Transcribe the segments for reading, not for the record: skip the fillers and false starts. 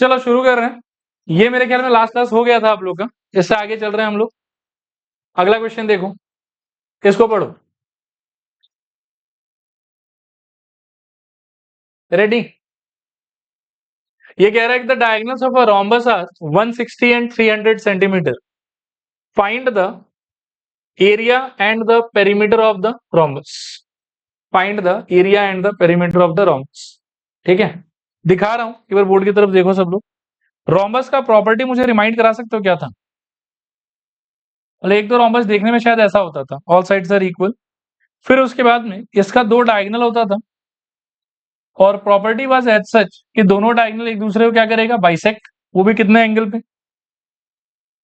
चलो शुरू कर रहे हैं। ये मेरे ख्याल में लास्ट क्लास हो गया था आप लोग का। इससे आगे चल रहे हैं हम लोग। अगला क्वेश्चन देखो, इसको पढ़ो। रेडी? ये कह रहा है कि the diagonals of a rhombus are 160 and 300 centimetre. Find the area and the perimeter of the rhombus. Find the area and the perimeter of the rhombus. ठीक है, दिखा रहा हूं, एक बार बोर्ड की तरफ देखो सब लोग। रोम्बस का प्रॉपर्टी मुझे रिमाइंड करा सकते हो क्या था? एक तो रोम्बस देखने में शायद ऐसा होता था, ऑल साइड्स आर इक्वल। फिर उसके बाद में इसका दो डायगोनल होता था, और प्रॉपर्टी वाज एज सच कि दोनों डायगोनल एक दूसरे को क्या करेगा, बाइसेक्ट। वो भी कितने एंगल पे?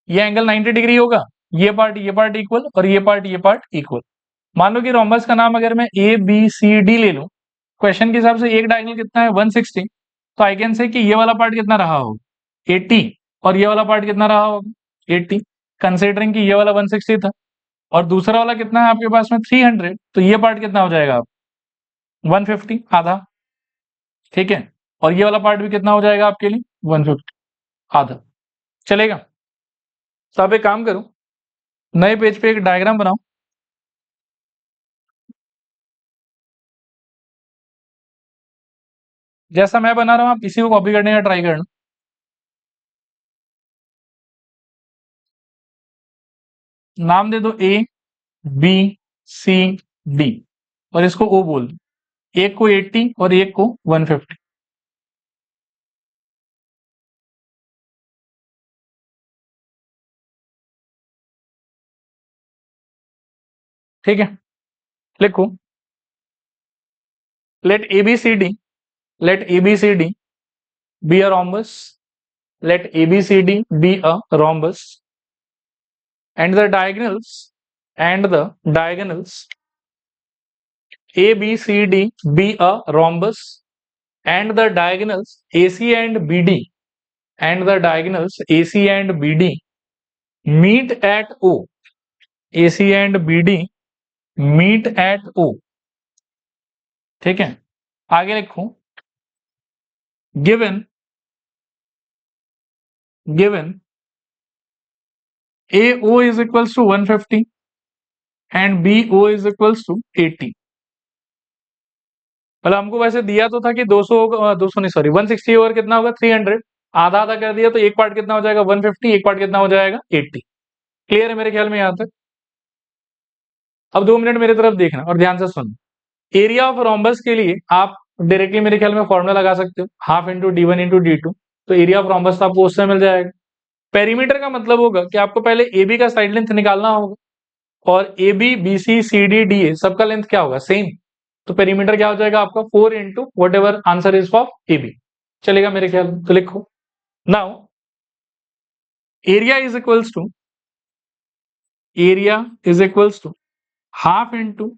ये एंगल 90 डिग्री होगा, ये पार्ट इक्वल, और ये पार्ट इक्वल। मान लो कि रोम्बस का नाम अगर मैं ए बी सी डी ले लूं, क्वेश्चन के हिसाब से एक डायगोनल कितना है, 160। तो आई कैन से कि ये वाला पार्ट कितना रहा होगा, 80, और ये वाला पार्ट कितना रहा होगा, 80, कंसिडरिंग कि ये वाला 160 था, और दूसरा वाला कितना है आपके पास में, 300। तो ये पार्ट कितना हो जाएगा आप, 150, आधा। ठीक है, और ये वाला पार्ट भी कितना हो जाएगा आपके लिए, 150, आधा। चलेगा? तो आप एक काम करो, नए पेज पे एक डायग्राम बनाओ। जैसा मैं बना रहा हूं आप इसी को कॉपी करने का ट्राई करना। नाम दे दो ए बी सी डी, और इसको ओ बोल दो। एक को 80 और एक को 150। ठीक है, लिखो। Let A B C D, let A B C D be a rhombus, let ABCD be a rhombus, and the diagonals ABCD be a rhombus, and the diagonals AC and BD, and the diagonals AC and BD meet at O. AC and BD meet at O. ठीक है, आगे लिखो। given AO is equals to 150 and BO is equals to 80। मतलब हमको वैसे दिया तो था कि 200 होगा, 200 नहीं सॉरी 160 और कितना होगा, 300। आधा आधा कर दिया तो एक पार्ट कितना हो जाएगा, 150, एक पार्ट कितना हो जाएगा, 80। क्लियर है मेरे ख्याल में यहां तक? अब 2 मिनट मेरी तरफ देखना और ध्यान से सुनना। एरिया ऑफ रोम्बस के लिए आप डायरेक्टली मेरे ख्याल में फॉर्मूला लगा सकते हो, half into D1 into D2। तो एरिया ऑफ रोम्बस आपको उससे मिल जाएगा। पेरीमीटर का मतलब होगा कि आपको पहले AB का साइड लेंथ निकालना होगा, और AB BC CD DA सबका लेंथ क्या होगा, सेम। तो पेरीमीटर क्या हो जाएगा आपका, 4 into whatever answer is of AB। चलेगा मेरे ख्याल में? तो लिखो now area is equals to half into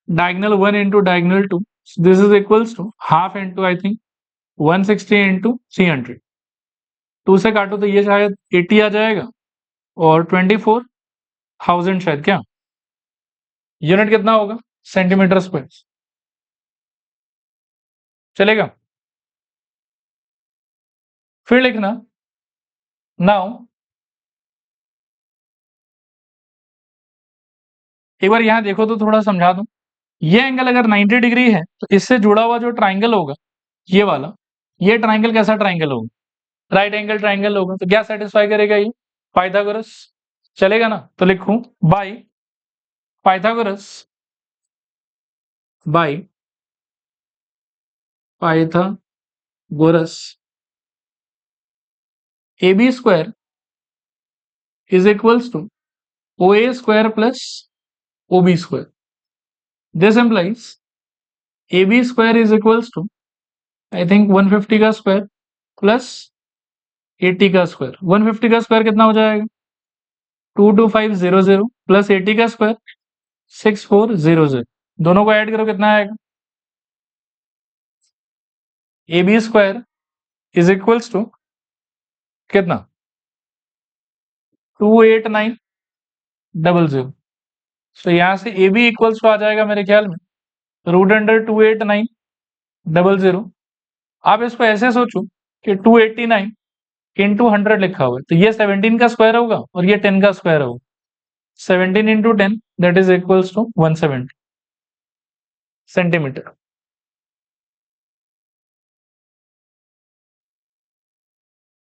diagonal 1 into diagonal 2। This is equals to half into I think 160 into 300। 2 से काटो तो ये शायद 80 आ जाएगा, और 24,000 शायद, क्या यूनिट कितना होगा, सेंटीमीटर स्क्वायर। चलेगा? फिर लिखना नाउ, एक बार यहां देखो तो थोड़ा समझा दूं। ये एंगल अगर 90 डिग्री है तो इससे जुड़ा हुआ जो ट्राइंगल होगा, ये वाला, ये ट्राइंगल कैसा ट्राइंगल होगा, राइट एंगल ट्राइंगल होगा। तो क्या सेटिस्फाई करेगा ये, पाइथागोरस। चलेगा ना? तो लिखूं by Pythagoras, by Pythagoras AB square is equals to OA square plus OB square. This implies AB square is equals to I think 150 का स्क्वायर प्लस 80 का स्क्वायर। 150 का स्क्वायर कितना हो जाएगा, 22500 प्लस 80 का स्क्वायर 6400। दोनों को ऐड करो कितना आएगा, AB square is equals to कितना, 28900। तो यहां से AB इक्वल्स टू आ जाएगा मेरे ख्याल में √28900। आप इसको ऐसे सोचो कि 289 इंटू 100 लिखा हुआ है, तो ये 17 का स्क्वायर होगा और ये 10 का स्क्वायर होगा। 17 into 10 that is equals to 170 centimetre.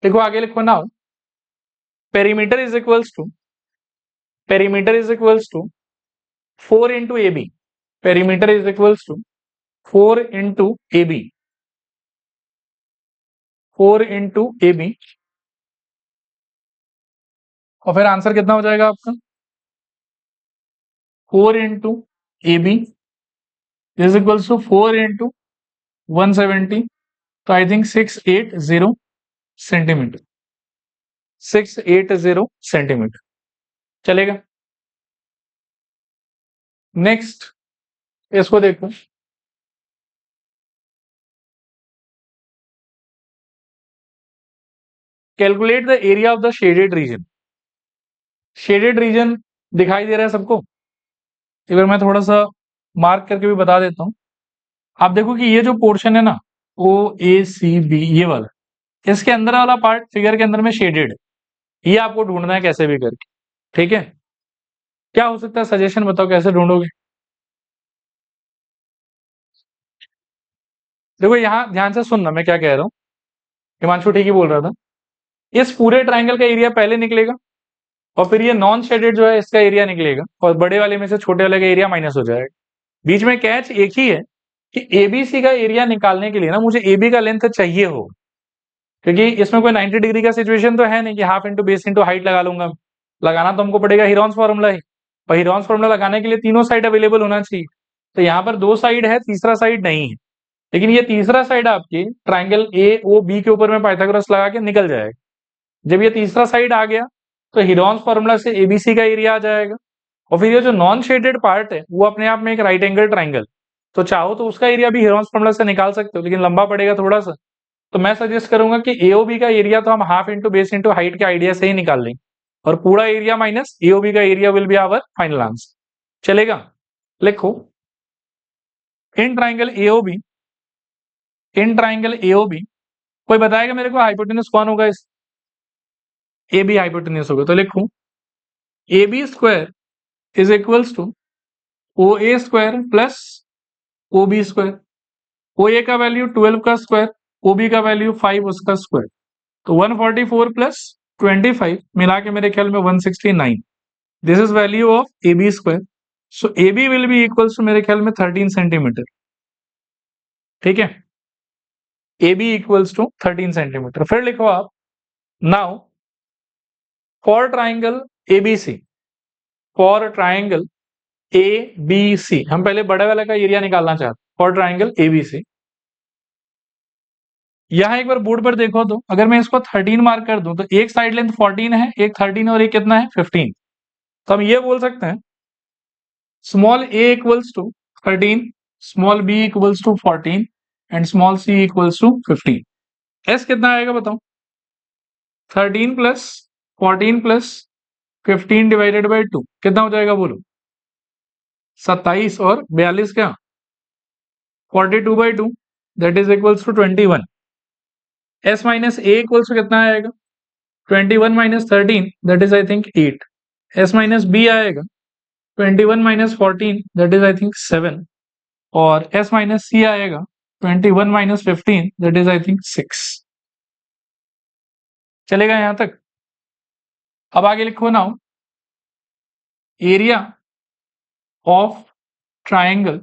देखो आगे लिखो now, perimeter is equals to, perimeter is equals to 4 into A B, perimeter is equals to 4 into A B, 4 into A B, और फिर आंसर कितना हो जाएगा आपका, 4 into A B is equals to 4 into 170, तो आई थिंक 680 सेंटीमीटर, 680 सेंटीमीटर चलेगा। Next इसको देखो, calculate the area of the shaded region. Shaded region दिखाई दे रहा है सबको, एक बार मैं थोड़ा सा मार्क करके भी बता देता हूं। आप देखो कि ये जो पोर्शन है ना, ओ ए सी बी, ये वाला, इसके अंदर वाला पार्ट फिगर के अंदर में शेडेड है, ये आपको ढूंढना है कैसे भी करके, ठीक है। क्या हो सकता है सजेशन बताओ, कैसे ढूंढोगे। देखो यहां ध्यान से सुनना मैं क्या कह रहा हूं, हिमांशु ठीक ही बोल रहा था। इस पूरे ट्राइंगल का एरिया पहले निकलेगा और फिर ये नॉन शेडेड जो है इसका एरिया निकलेगा, और बड़े वाले में से छोटे वाले का एरिया माइनस हो जाएगा। बीच में कैच एक ही है कि एबीसी का एरिया निकालने के लिए ना मुझे एबी का लेंथ चाहिए हो, क्योंकि इसमें कोई 90 डिग्री का सिचुएशन तो है नहीं कि half into base into height लगा लूंगा। लगाना तो हमको पड़ेगा हीरॉन्स फॉर्मूला ही, और हीरॉन्स फॉर्मूला लगाने के लिए तीनों साइड अवेलेबल होना चाहिए। तो यहाँ पर 2 साइड है, तीसरा साइड नहीं है, लेकिन ये तीसरा साइड आपके ट्राइंगल ए ओ बी के ऊपर में पाइथागोरस लगा के निकल जाएगा। जब ये तीसरा साइड आ गया तो हीरॉन्स फॉर्मूला से एबीसी का एरिया आ जाएगा, और फिर ये जो नॉन शेडेड पार्ट है वो अपने आप में एक राइट एंगल ट्राइंगल, तो चाहो तो उसका एरिया भी हीरॉन्स फॉर्मूला से निकाल सकते हो, लेकिन लंबा पड़ेगा थोड़ा सा। तो मैं सजेस्ट करूंगा कि एओबी का एरिया तो हम half into base into height के आइडिया से ही निकाल लेंगे, और पूरा एरिया माइनस एओबी का area will be our final answer, चलेगा। लिखो, in triangle AOB, in triangle AOB, कोई बताएगा मेरे को हाइपोटेनस कौन होगा, इस ए बी हाइपोटेनस होगा, तो लिखूं A B square is equals to O A square plus O B square. O A का वैल्यू 12 का स्क्वायर, ओ बी का वैल्यू 5 उसका स्क्वायर, तो 144 प्लस 25 मिला के मेरे ख्याल में 169, this is value of A B square. So A B will be equals to मेरे ख्याल में 13 सेंटीमीटर, ठीक है, A B equals to 13 centimetre. फिर लिखो आप, now for triangle ABC, for triangle A B C, हम पहले बड़े वाले का एरिया निकालना चाहते हैं फॉर ट्राइंगल एबीसी। यहां एक बार बोर्ड पर देखो, तो अगर मैं इसको 13 मार्क कर दूं तो एक साइड लेंथ 14 है, एक 13 और एक कितना है 15, तो हम ये बोल सकते हैं small A equals to 13, small B equals to 14 and small C equals to 15। S कितना आएगा बताओ, 13 प्लस 14 प्लस 15 डिवाइडेड बाई 2 कितना हो जाएगा बोलो, 27, और 42 क्या 42/2 that is equals to 21। S minus A equals to कितना आएगा, 21 minus 13 that is I think 8। S minus B आएगा 21 minus 14 that is I think 7, और एस माइनस सी आएगा 21 minus 15 that is I think 6। चलेगा यहां तक। अब आगे लिखो now, area of triangle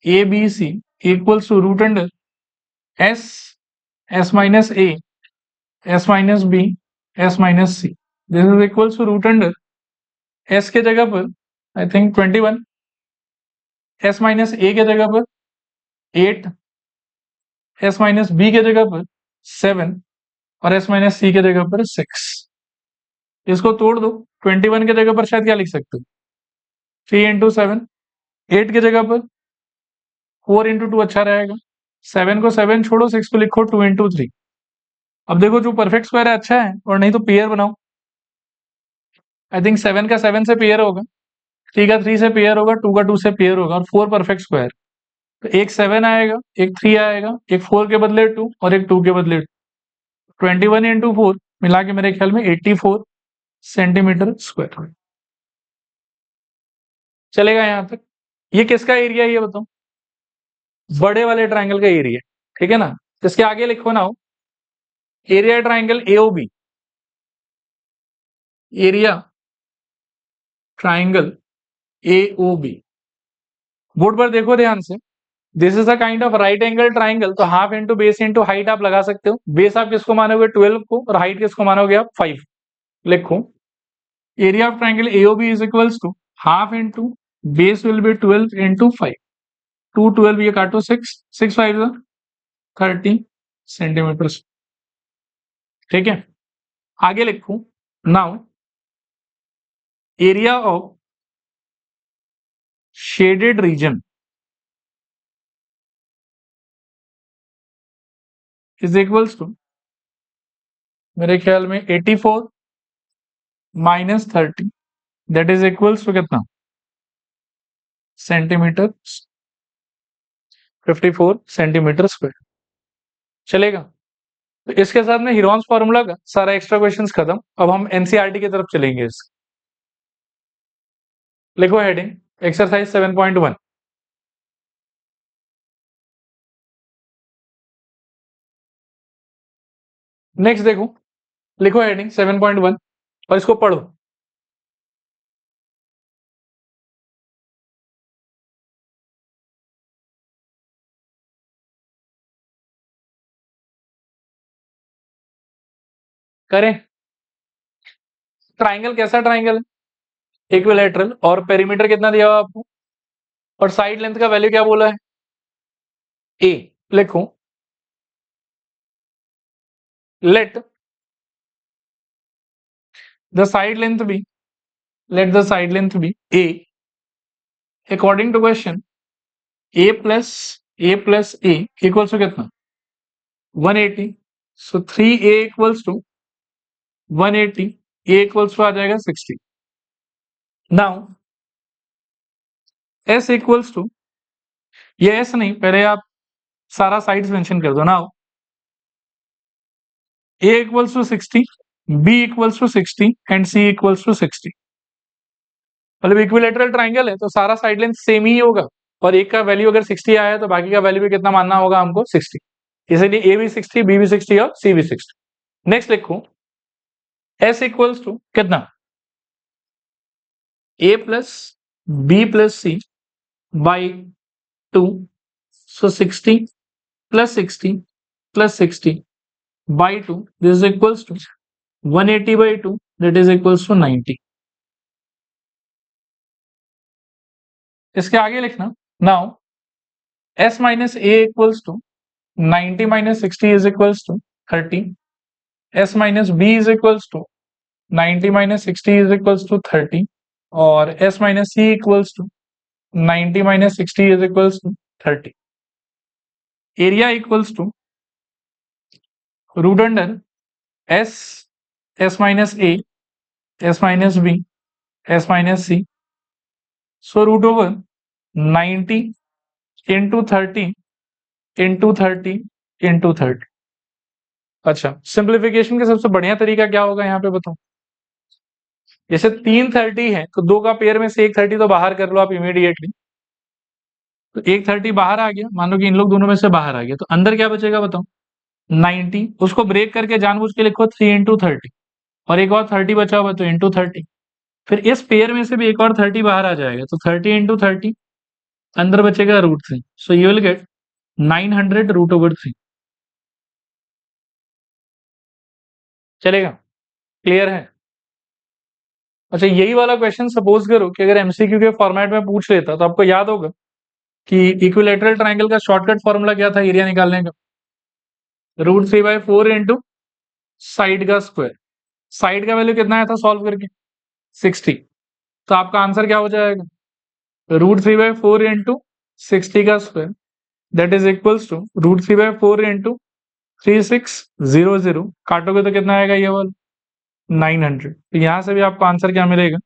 A B C equals to root under S, S minus A, S minus B, S minus C, this is equals to root under S के जगह पर I think 21, S minus A के जगह पर 8, S minus B के जगह पर 7, और एस माइनस सी के जगह पर 6। इसको तोड़ दो, 21 के जगह पर शायद क्या लिख सकते हो, 3 इंटू 7, 8 के जगह पर 4 इंटू 2 अच्छा रहेगा, 7 को 7 छोड़ो, 6 को लिखो 2 इंटू 3। अब देखो जो परफेक्ट स्क्वायर है अच्छा है, और नहीं तो पेयर बनाओ। आई थिंक 7 का 7 से पेयर होगा, 3 का 3 से पेयर होगा, 2 का 2 से पेयर होगा, और 4 परफेक्ट स्क्वायर, तो एक 7 आएगा, एक 3 आएगा, एक 4 के बदले 2 और एक 2 के बदले 2, 21 इंटू 4 मिला के मेरे ख्याल में 84 सेंटीमीटर स्क्वायर चलेगा यहां तक। ये किसका एरिया है ये बताओ? बड़े वाले ट्राइंगल का एरिया, ठीक है ना। इसके आगे लिखो ना, area triangle AOB, area triangle AOB. Board पर देखो ध्यान से, this is a kind of right angle triangle, तो half into base into height आप लगा सकते हो। बेस आप किसको मानोगे? 12 को, और हाइट किसको मानोगे आप? 5। लिखो area of triangle AOB is equals to half into base will be 12 into 5, 2 12 ये काटो 6, 6 5 30 सेंटीमीटर, ठीक है। आगे लिखो now area of shaded region is equals to मेरे ख्याल में 84 minus 30, that is equals to कितना? Centimetre, 54 centimetre square. चलेगा। तो इसके साथ में हीरोन्स फॉर्मूला का सारा एक्स्ट्रा क्वेश्चंस खत्म। अब हम एनसीईआरटी की तरफ चलेंगे। लिखो हेडिंग एक्सरसाइज 7.1। नेक्स्ट देखो, लिखो हेडिंग 7.1 और इसको पढ़ो। करें। ट्राइंगल कैसा ट्राइंगल है? इक्विलैटरल, और पेरीमीटर कितना दिया हुआ आपको, और साइड लेंथ का वैल्यू क्या बोला है? ए। लिखो let the side length be, let the side length be A according to question A equals to कितना? 180। So 3a equals to 180, A equals to आ जाएगा 60। नाउ एस इक्वल्स टू, ये S नहीं, पहले आप सारा साइड्स मेंशन कर दो। नाउ a equals to 60, b equals to 60 and c equals to 60। मतलब इक्विलेटरल ट्राइंगल है तो सारा साइड लेंथ सेम ही होगा, और एक का वैल्यू अगर 60 आया है तो बाकी का वैल्यू भी कितना मानना होगा हमको? 60। इसलिए a भी 60, b भी 60 और c भी 60। नेक्स्ट लिखो s इक्वल्स टू कितना? a plus b plus c by 2, so 60 plus 60 plus 60 by 2, this is equals to 180 by 2, that is equals to 90। इसके आगे लिखना now s minus a equals to 90 minus 60 is equals to 30, s minus b is equals to 90 minus 60 is equals to 30, और s minus c equals to 90 minus 60 is equals to 30। Area equals to root under s, s minus a, s minus b, s minus c, so root over 90 into 30 into 30 into 30। अच्छा, simplification का सबसे बढ़िया तरीका क्या होगा यहाँ पे बताओ? जैसे 3 30 है तो 2 का पेयर में से एक 30 तो बाहर कर लो आप इमीडिएटली, तो एक 30 बाहर आ गया, मान लो कि इन लोग दोनों में से बाहर आ गया, तो अंदर क्या बचेगा बताओ? 90। उसको ब्रेक करके जानबूझ के लिखो 3 इंटू 30, और एक और 30 बचा हुआ तो इंटू 30, फिर इस पेयर में से भी एक और 30 बाहर आ जाएगा, तो 30 इंटू 30, अंदर बचेगा root 3, so you will get 900 root over 3। चलेगा? क्लियर है? अच्छा, यही वाला क्वेश्चन सपोज करो कि अगर एमसीक्यू के फॉर्मेट में पूछ लेता तो आपको याद होगा कि इक्विलेटरल ट्राइंगल का शॉर्टकट फॉर्मूला क्या था एरिया निकालने का? √3/4 इंटू साइड का स्क्वायर। साइड का वैल्यू कितना आया था सॉल्व करके? 60। तो आपका आंसर क्या हो जाएगा? √3/4 इंटू 60 का square, that is equals to √3/4 into 3600, काटोगे तो कितना आएगा ये वाला? 900। तो यहां से भी आपको आंसर क्या मिलेगा?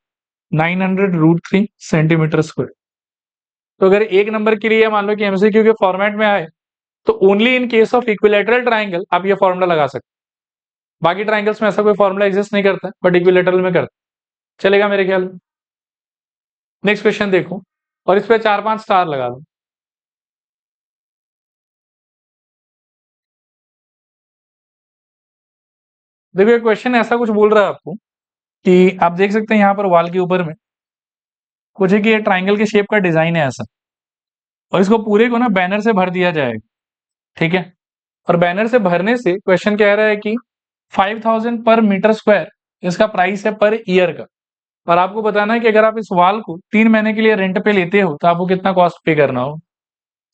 900√3 सेंटीमीटर स्क्वायर। तो अगर एक नंबर के लिए मान लो कि एमसीक्यू के फॉर्मेट में आए तो only in case of equilateral triangle आप ये फॉर्मूला लगा सकते बाकी ट्राइंगल्स में ऐसा कोई फॉर्मूला एग्जिस्ट नहीं करता, बट इक्विलेटरल में करता, चलेगा मेरे ख्याल में। नेक्स्ट क्वेश्चन देखो, और इस पे 4-5 स्टार लगा दो। देखो ये क्वेश्चन ऐसा कुछ बोल रहा है आपको कि आप देख सकते हैं यहाँ पर वॉल के ऊपर में कुछ है कि ये ट्राइंगल के शेप का डिजाइन है ऐसा, और इसको पूरे को ना बैनर से भर दिया जाएगा, ठीक है। और बैनर से भरने से क्वेश्चन कह रहा है कि 5000 पर मीटर स्क्वायर इसका प्राइस है पर ईयर का, और आपको बताना है कि अगर आप इस वॉल को 3 महीने के लिए रेंट पे लेते हो तो आपको कितना कॉस्ट पे करना हो।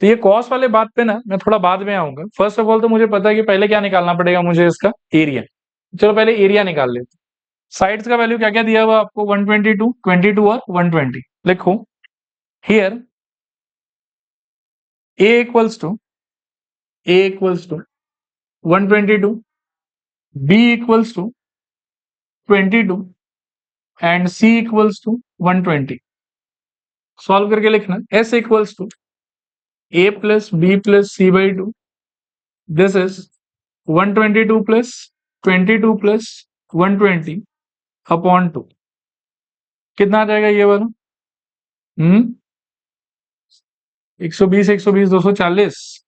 तो ये कॉस्ट वाले बात पे ना मैं थोड़ा बाद में आऊंगा। फर्स्ट ऑफ ऑल तो मुझे पता है कि पहले क्या निकालना पड़ेगा मुझे, इसका एरिया। चलो पहले एरिया निकाल लेते। साइड्स का वैल्यू क्या क्या दिया हुआ आपको, 122, 22 और 120। लिखो here a equals to 122, b equals to 22 and c equals to 120। Solve करके लिखना s equals to a plus b plus c by 2, this is 122 plus 22 plus 120 upon 2। कितना आ जाएगा ये वाला? 120, 120, 240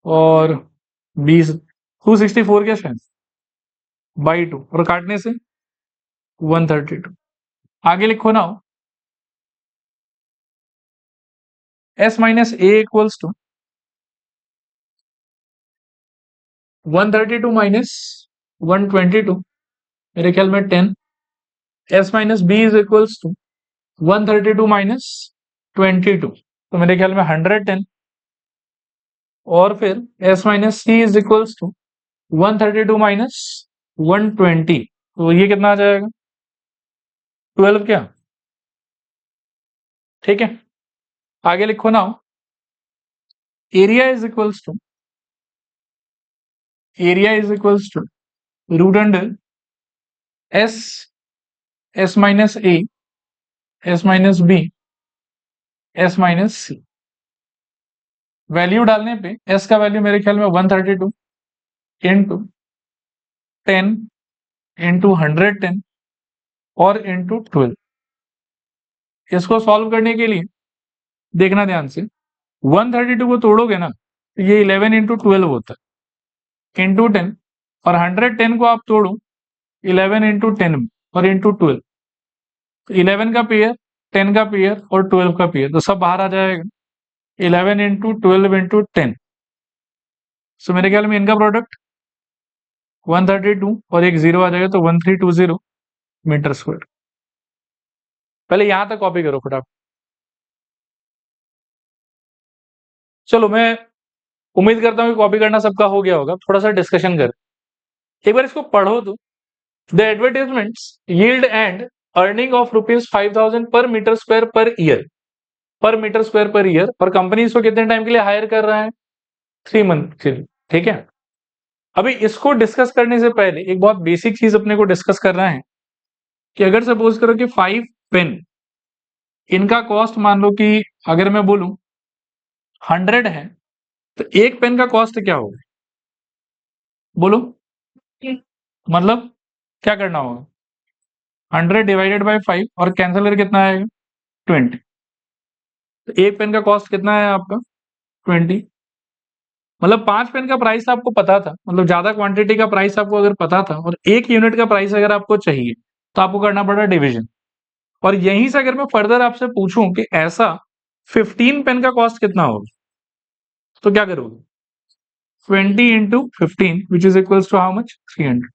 और 20, 264 के शायद बाई 2, और काटने से 132। आगे लिखो ना, s minus A equals to 132 minus 122, मेरे ख्याल में 10। s minus B is equals to 132 minus 22, तो मेरे ख्याल में 110। और फिर s minus C is equals to 132 minus 120, तो ये कितना आ जाएगा? 12 क्या? ठीक है। आगे लिखो ना, area is equals to root under s, s minus A, s minus B, s minus C. Value डालने पे s का वैल्यू मेरे ख्याल में 132 इंटू 10 इंटू 110 और इंटू 12। इसको सॉल्व करने के लिए देखना ध्यान से, 132 को तोड़ोगे ना तो ये 11 इंटू 12 होता है, इंटू 10, और 110 को आप तोड़ो 11 इंटू 10 और इंटू 12, 11 का पेयर, 10 का पेयर और 12 का पेयर, तो सब बाहर आ जाएगा। 11 इंटू 12 इंटू 10, सो मेरे ख्याल में इनका प्रोडक्ट 132 और एक जीरो आ जाएगा, तो 1320 मीटर स्क्वायर। पहले यहां तक कॉपी करो फटाफट। चलो मैं उम्मीद करता हूँ कि कॉपी करना सबका हो गया होगा, थोड़ा सा डिस्कशन कर एक बार इसको पढ़ो तो। The advertisements yield and earning of ₹5000 पर मीटर स्क्वायर पर ईयर, और कंपनी इसको कितने टाइम के लिए हायर कर रहा है? 3 मंथ के लिए, ठीक है। अभी इसको डिस्कस करने से पहले एक बहुत बेसिक चीज अपने को डिस्कस करना है कि अगर सपोज करो कि 5 पेन, इनका कॉस्ट मान लो कि अगर मैं बोलूं 100 है, तो एक पेन का कॉस्ट क्या होगा? बोलो, मतलब क्या करना होगा? 100 डिवाइडेड बाय 5, और कैंसिल करके कितना आएगा? 20। तो एक पेन का कॉस्ट कितना है आपका? 20। मतलब 5 पेन का प्राइस आपको पता था, मतलब ज्यादा क्वांटिटी का प्राइस आपको अगर पता था, और एक यूनिट का प्राइस अगर आपको चाहिए, तो आपको करना पड़ा डिवीजन। और यहीं से अगर मैं फर्दर आपसे पूछूं कि ऐसा 15 पेन का कॉस्ट कितना होगा, तो क्या करोगे? 20 into 15 which is equals to how much? 300।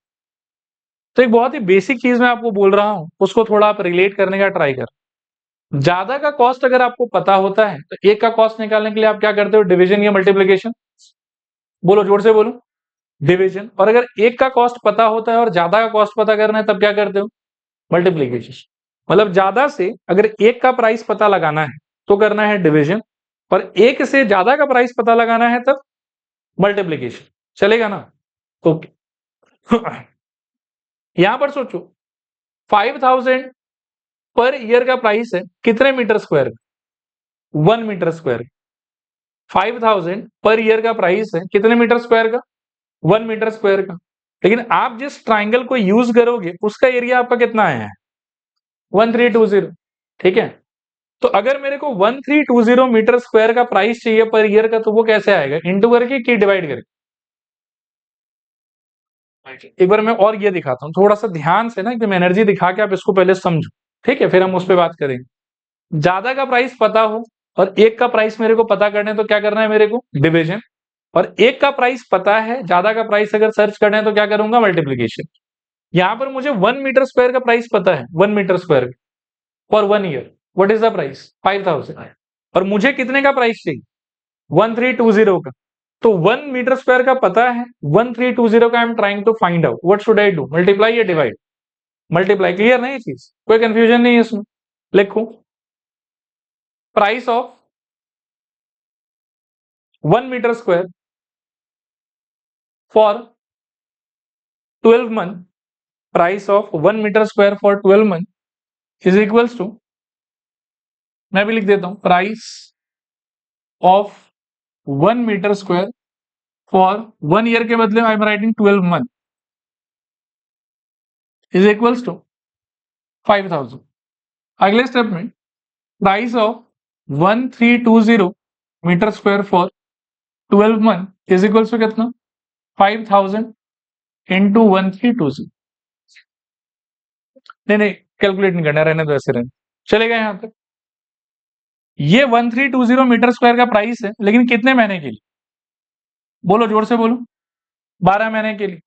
तो एक बहुत ही बेसिक चीज मैं आपको बोल रहा हूं, उसको थोड़ा आप रिलेट करने का ट्राई कर। ज्यादा का कॉस्ट अगर आपको पता होता है, तो एक का कॉस्ट निकालने के लिए आप क्या करते हो? डिवीजन या मल्टीप्लीकेशन? बोलो, जोर से बोलो। डिवीजन। और अगर एक का कॉस्ट पता होता है और ज्यादा का कॉस्ट पता करना है, तब क्या करते हो? मल्टीप्लीकेशन। मतलब ज्यादा से अगर एक का प्राइस पता लगाना है तो करना है डिवीजन, और एक से ज्यादा का प्राइस पता लगाना है तब मल्टीप्लीकेशन। चलेगा ना? ओके। यहां पर सोचो 5000 पर ईयर का प्राइस है कितने metre square? 1 metre square. 5000 per year का प्राइस है कितने मीटर स्क्वायर का? 1 मीटर स्क्वायर का। लेकिन आप जिस ट्राइंगल को यूज करोगे उसका एरिया आपका कितना आया है 1320। ठीक है, तो अगर मेरे को 1320 मीटर स्क्वायर का प्राइस चाहिए पर ईयर का, तो वो कैसे आएगा, इंटू करके कि डिवाइड करके? एक बार मैं और ये दिखाता हूँ थोड़ा सा ध्यान से ना, एकदम एनर्जी दिखा के आप इसको पहले समझो। ठीक है, फिर हम उस पर बात करेंगे। ज्यादा का प्राइस पता हो और एक का प्राइस मेरे को पता करना है, तो क्या करना है मेरे को, डिविजन। और एक का प्राइस पता है, ज्यादा का प्राइस अगर सर्च करना है तो क्या करूंगा, मल्टीप्लीकेशन। यहाँ पर मुझे 1 मीटर स्क्वायर का प्राइस पता है, 1 metre square for 1 year, what is the price, 5000। और मुझे कितने का प्राइस चाहिए, 1320 का। तो 1 मीटर स्क्वायर का पता है, 1320 का I am trying to find out, what should I do, multiply या डिवाइड? मल्टीप्लाई। क्लियर नहीं चीज, कोई कंफ्यूजन नहीं है इसमें। लिखो, price of 1 metre square for 12 month, price of 1 metre square for 12 month is equals to, मैं भी लिख देता हूं, price of 1 metre square for 1 year के बदले I am writing 12 month is equals to 5000। अगले स्टेप में price of 1320 metre square for 12 month is equals to कितना, 5000 इंटू 1320। नहीं, कैलकुलेट नहीं करना, रहने दो ऐसे रहने, चलेगा यहां तक। ये 1320 मीटर स्क्वायर का प्राइस है, लेकिन कितने महीने के लिए, बोलो जोर से बोलो, 12 महीने के लिए।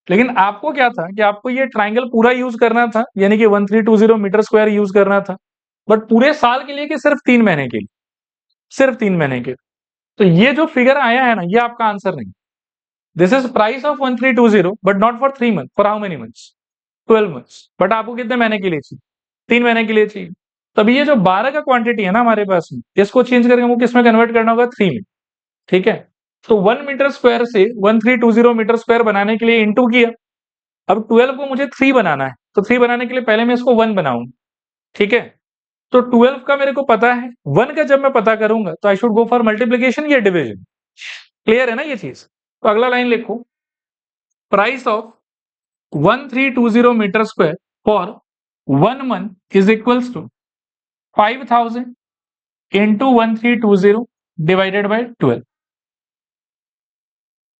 लेकिन आपको क्या था कि आपको ये ट्राइंगल पूरा यूज करना था, यानी कि 1320 मीटर स्क्वायर यूज करना था, बट पूरे साल के लिए कि सिर्फ 3 महीने के लिए, सिर्फ 3 महीने के। तो ये जो फिगर आया है ना, ये आपका आंसर नहीं। This is price of 1320 but not for 3 month, for how many months, 12 months. But आपको कितने महीने के लिए चाहिए, 3 महीने के लिए चाहिए। तभी ये जो 12 का क्वांटिटी है ना हमारे पास में, इसको चेंज करके हमको किसमें कन्वर्ट करना होगा, 3 में। ठीक है, तो 1 मीटर स्क्वायर से 1320 मीटर स्क्वायर बनाने के लिए इंटू किया। अब 12 को मुझे 3 बनाना है, तो 3 बनाने के लिए पहले मैं इसको 1 बनाऊंगा। ठीक है, तो 12 का मेरे को पता है, 1 का जब मैं पता करूंगा तो I should go for multiplication या डिविजन। क्लियर है ना ये चीज? तो अगला लाइन लिखो, price of 1320 metre square for 1 month is equals to 5000 into 1320 divided by 12।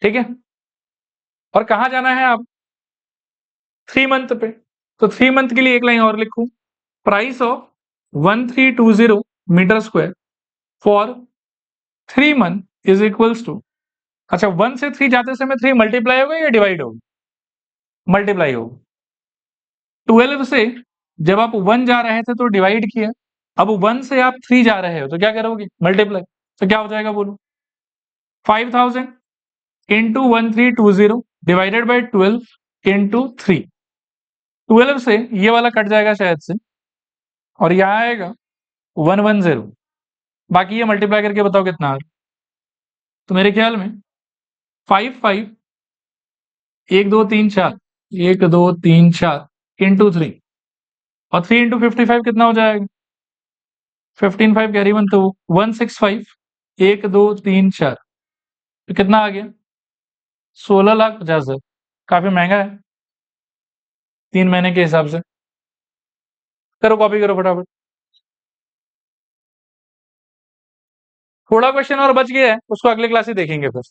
ठीक है, और कहा जाना है आप, 3 मंथ पे। तो 3 मंथ के लिए एक लाइन और लिखू, price of 1320 metre square for 3 month is equals to, अच्छा 1 से 3 जाते समय 3 मल्टीप्लाई होगा या डिवाइड होगा, मल्टीप्लाई होगा। 12 से जब आप 1 जा रहे थे तो डिवाइड किया, अब 1 से आप 3 जा रहे हो तो क्या करोगे, मल्टीप्लाई। तो क्या हो जाएगा बोलो, 5000 इंटू 1320 डिवाइडेड बाई 12 इंटू 3। 12 से ये वाला कट जाएगा शायद से, और यहाँ आएगा 110। बाकी ये मल्टीप्लाई करके बताओ कितना आ रहा है। तो मेरे ख्याल में 5 1 2 3 4, 1 2 3 4 इंटू 3, और 3 इंटू 55 कितना हो जाएगा, 15 5 कैरी 1, तो 165, 1 2 3 4, तो कितना आ गया, 16,50,000। काफी महंगा है 3 महीने के हिसाब से। करो कॉपी करो फटाफट, थोड़ा क्वेश्चन और बच गया है, उसको अगले क्लास ही देखेंगे फिर।